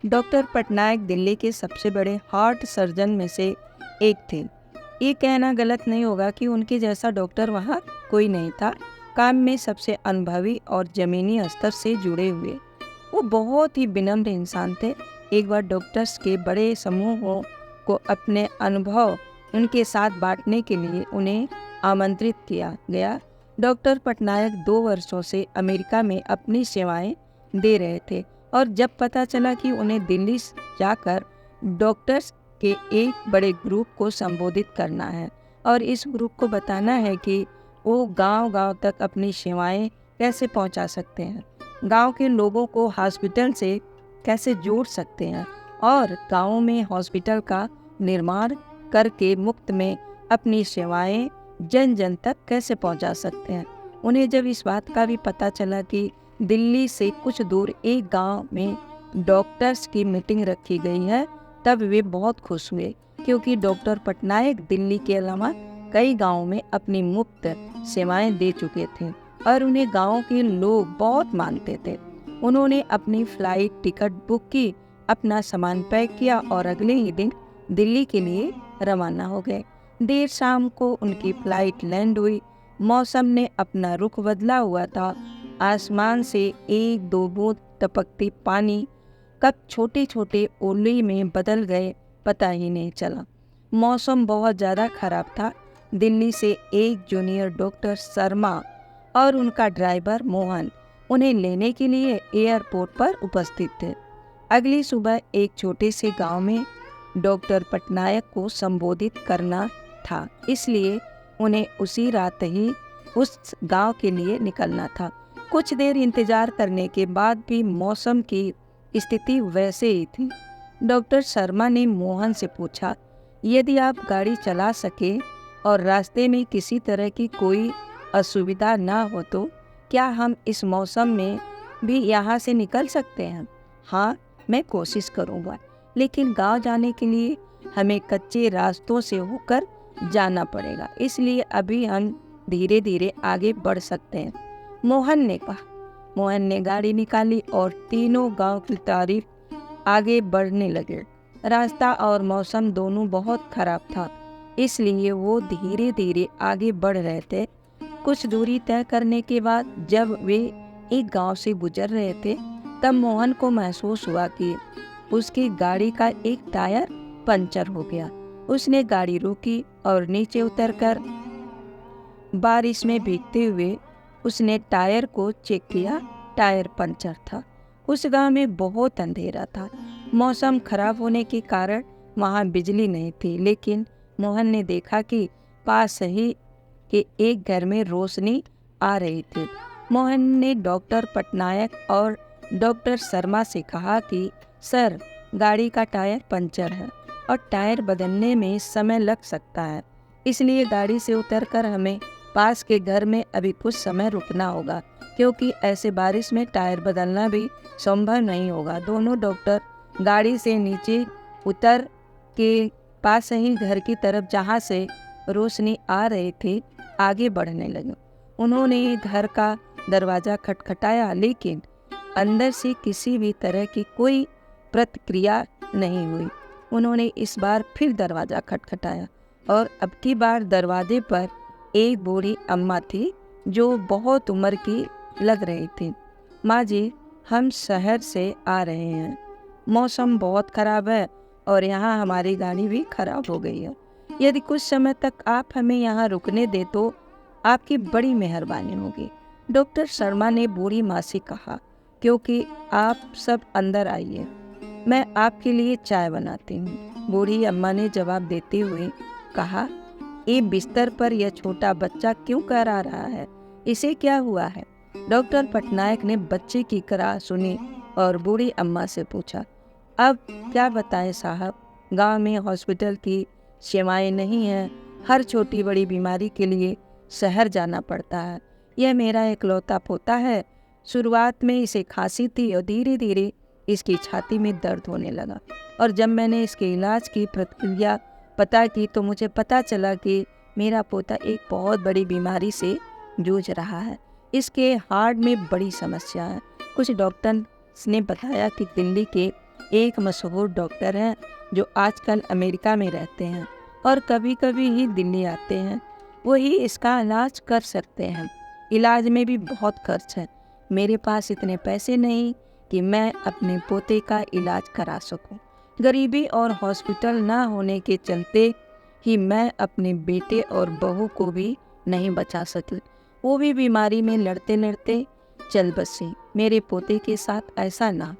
Doctor Patnaik Delhi के सबसे बड़े हार्ट सर्जन में से एक थे। ये कहना गलत नहीं होगा कि उनके जैसा डॉक्टर वहाँ कोई नहीं था। काम में सबसे अनुभवी और ज़मीनी स्तर से जुड़े हुए वो बहुत ही विनम्र इंसान थे। एक बार डॉक्टर्स के बड़े समूहों को अपने अनुभव उनके साथ बांटने के लिए उन्हें आमंत्रित किया गया। डॉक्टर पटनायक 2 वर्षों से अमेरिका में अपनी सेवाएं दे रहे थे और जब पता चला कि उन्हें दिल्ली जाकर डॉक्टर्स के एक बड़े ग्रुप को संबोधित करना है और इस ग्रुप को बताना है कि वो गांव-गांव तक अपनी सेवाएं कैसे पहुंचा सकते हैं, गांव के लोगों को हॉस्पिटल से कैसे जोड़ सकते हैं और गाँवों में हॉस्पिटल का निर्माण करके मुफ्त में अपनी सेवाएं जन जन तक कैसे पहुंचा सकते हैं। उन्हें जब इस बात का भी पता चला कि दिल्ली से कुछ दूर एक गांव में डॉक्टर्स की मीटिंग रखी गई है, तब वे बहुत खुश हुए क्योंकि डॉक्टर पटनायक दिल्ली के अलावा कई गांवों में अपनी मुफ्त सेवाएं दे चुके थे और उन्हें गांव के लोग बहुत मानते थे। उन्होंने अपनी फ्लाइट टिकट बुक की, अपना सामान पैक किया और अगले ही दिन दिल्ली के लिए रवाना हो गए। देर शाम को उनकी फ्लाइट लैंड हुई। मौसम ने अपना रुख बदला हुआ था। आसमान से 1-2 बूंद टपकती पानी कब छोटे छोटे ओले में बदल गए पता ही नहीं चला। मौसम बहुत ज़्यादा खराब था। दिल्ली से एक जूनियर डॉक्टर शर्मा और उनका ड्राइवर मोहन उन्हें लेने के लिए एयरपोर्ट पर उपस्थित थे। अगली सुबह एक छोटे से गांव में डॉक्टर पटनायक को संबोधित करना था, इसलिए उन्हें उसी रात ही उस गांव के लिए निकलना था। कुछ देर इंतजार करने के बाद भी मौसम की स्थिति वैसे ही थी। डॉक्टर शर्मा ने मोहन से पूछा, यदि आप गाड़ी चला सके और रास्ते में किसी तरह की कोई असुविधा ना हो तो क्या हम इस मौसम में भी यहाँ से निकल सकते हैं? हाँ, मैं कोशिश करूँगा, लेकिन गांव जाने के लिए हमें कच्चे रास्तों से होकर जाना पड़ेगा, इसलिए अभी हम धीरे धीरे आगे बढ़ सकते हैं, मोहन ने कहा। मोहन ने गाड़ी निकाली और तीनों गांव की तारीफ आगे बढ़ने लगे। रास्ता और मौसम दोनों बहुत खराब था, इसलिए वो धीरे धीरे आगे बढ़ रहे थे। कुछ दूरी तय करने के बाद जब वे एक गांव से गुजर रहे थे, तब मोहन को महसूस हुआ कि उसकी गाड़ी का एक टायर पंचर हो गया। उसने गाड़ी रोकी और नीचे उतरकर बारिश में भीगते हुए उसने टायर को चेक किया। टायर पंचर था। उस गांव में बहुत अंधेरा था। मौसम खराब होने के कारण वहां बिजली नहीं थी, लेकिन मोहन ने देखा कि पास ही के एक घर में रोशनी आ रही थी। मोहन ने डॉक्टर पटनायक और डॉक्टर शर्मा से कहा कि सर, गाड़ी का टायर पंचर है और टायर बदलने में समय लग सकता है, इसलिए गाड़ी से उतरकर हमें पास के घर में अभी कुछ समय रुकना होगा, क्योंकि ऐसे बारिश में टायर बदलना भी संभव नहीं होगा। दोनों डॉक्टर गाड़ी से नीचे उतर के पास ही घर की तरफ जहाँ से रोशनी आ रही थी आगे बढ़ने लगे। उन्होंने घर का दरवाज़ा खटखटाया, लेकिन अंदर से किसी भी तरह की कोई प्रतिक्रिया नहीं हुई। उन्होंने इस बार फिर दरवाज़ा खटखटाया और अब की बार दरवाजे पर एक बूढ़ी अम्मा थी जो बहुत उम्र की लग रही थी। माँ जी, हम शहर से आ रहे हैं। मौसम बहुत ख़राब है और यहाँ हमारी गाड़ी भी खराब हो गई है। यदि कुछ समय तक आप हमें यहाँ रुकने दे तो आपकी बड़ी मेहरबानी होगी, डॉक्टर शर्मा ने बूढ़ी माँ से कहा, क्योंकि आप सब अंदर आइए, मैं आपके लिए चाय बनाती हूँ। बूढ़ी अम्मा ने जवाब देते हुए कहा, ये बिस्तर पर यह छोटा बच्चा क्यों करा रहा है? इसे क्या हुआ है? डॉक्टर पटनायक ने बच्चे की कराह सुनी और बूढ़ी अम्मा से पूछा, अब क्या बताएं साहब, गांव में हॉस्पिटल की सेवाएं नहीं हैं। हर छोटी बड़ी बीमारी के लिए शहर जाना पड़ता है। यह मेरा इकलौता पोता है। शुरुआत में इसे खांसी थी और धीरे धीरे इसकी छाती में दर्द होने लगा, और जब मैंने इसके इलाज की प्रक्रिया पता की तो मुझे पता चला कि मेरा पोता एक बहुत बड़ी बीमारी से जूझ रहा है। इसके हार्ट में बड़ी समस्या है। कुछ डॉक्टर्स ने बताया कि दिल्ली के एक मशहूर डॉक्टर हैं जो आजकल अमेरिका में रहते हैं और कभी कभी ही दिल्ली आते हैं। वही इसका इलाज कर सकते हैं। इलाज में भी बहुत खर्च है। मेरे पास इतने पैसे नहीं कि मैं अपने पोते का इलाज करा सकूं। गरीबी और हॉस्पिटल ना होने के चलते ही मैं अपने बेटे और बहू को भी नहीं बचा सकी। वो भी बीमारी में लड़ते लड़ते चल बसे। मेरे पोते के साथ ऐसा ना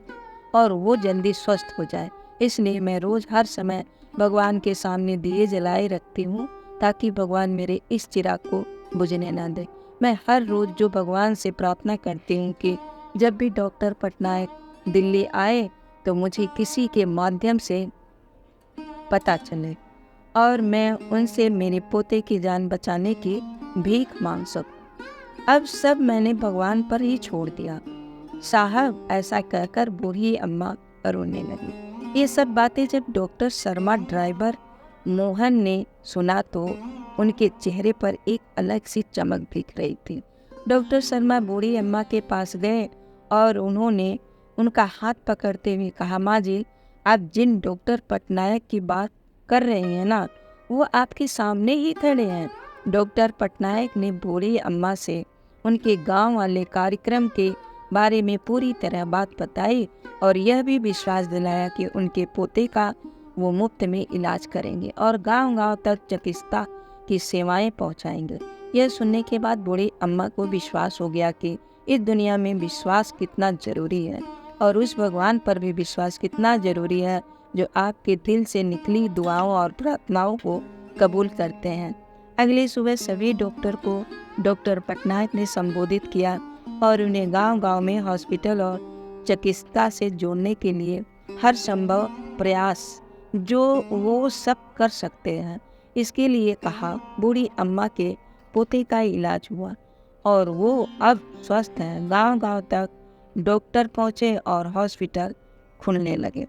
और वो जल्दी स्वस्थ हो जाए, इसलिए मैं रोज़ हर समय भगवान के सामने दिए जलाए रखती हूँ ताकि भगवान मेरे इस चिराग को बुझने ना दे। मैं हर रोज़ जो भगवान से प्रार्थना करती हूँ कि जब भी डॉक्टर पटनायक दिल्ली आए तो मुझे किसी के माध्यम से पता चले और मैं उनसे मेरे पोते की जान बचाने की भीख मांग सकूं। अब सब मैंने भगवान पर ही छोड़ दिया साहब, ऐसा कहकर बूढ़ी अम्मा रोने लगी। ये सब बातें जब डॉक्टर शर्मा ड्राइवर मोहन ने सुना तो उनके चेहरे पर एक अलग सी चमक दिख रही थी। डॉक्टर शर्मा बूढ़ी अम्मा के पास गए और उन्होंने उनका हाथ पकड़ते हुए कहा, माँ जी, आप जिन डॉक्टर पटनायक की बात कर रहे हैं ना, वो आपके सामने ही खड़े हैं। डॉक्टर पटनायक ने बूढ़ी अम्मा से उनके गांव वाले कार्यक्रम के बारे में पूरी तरह बात बताई और यह भी विश्वास दिलाया कि उनके पोते का वो मुफ्त में इलाज करेंगे और गांव-गांव तक चिकित्सा की सेवाएं पहुंचाएंगे। यह सुनने के बाद बूढ़ी अम्मा को विश्वास हो गया कि इस दुनिया में विश्वास कितना जरूरी है और उस भगवान पर भी विश्वास कितना जरूरी है जो आपके दिल से निकली दुआओं और प्रार्थनाओं को कबूल करते हैं। अगली सुबह सभी डॉक्टर को डॉक्टर पटनायक ने संबोधित किया और उन्हें गांव-गांव में हॉस्पिटल और चिकित्सा से जोड़ने के लिए हर संभव प्रयास जो वो सब कर सकते हैं इसके लिए कहा। बूढ़ी अम्मा के पोते का इलाज हुआ और वो अब स्वस्थ हैं। गांव-गांव तक डॉक्टर पहुंचे और हॉस्पिटल खुलने लगे।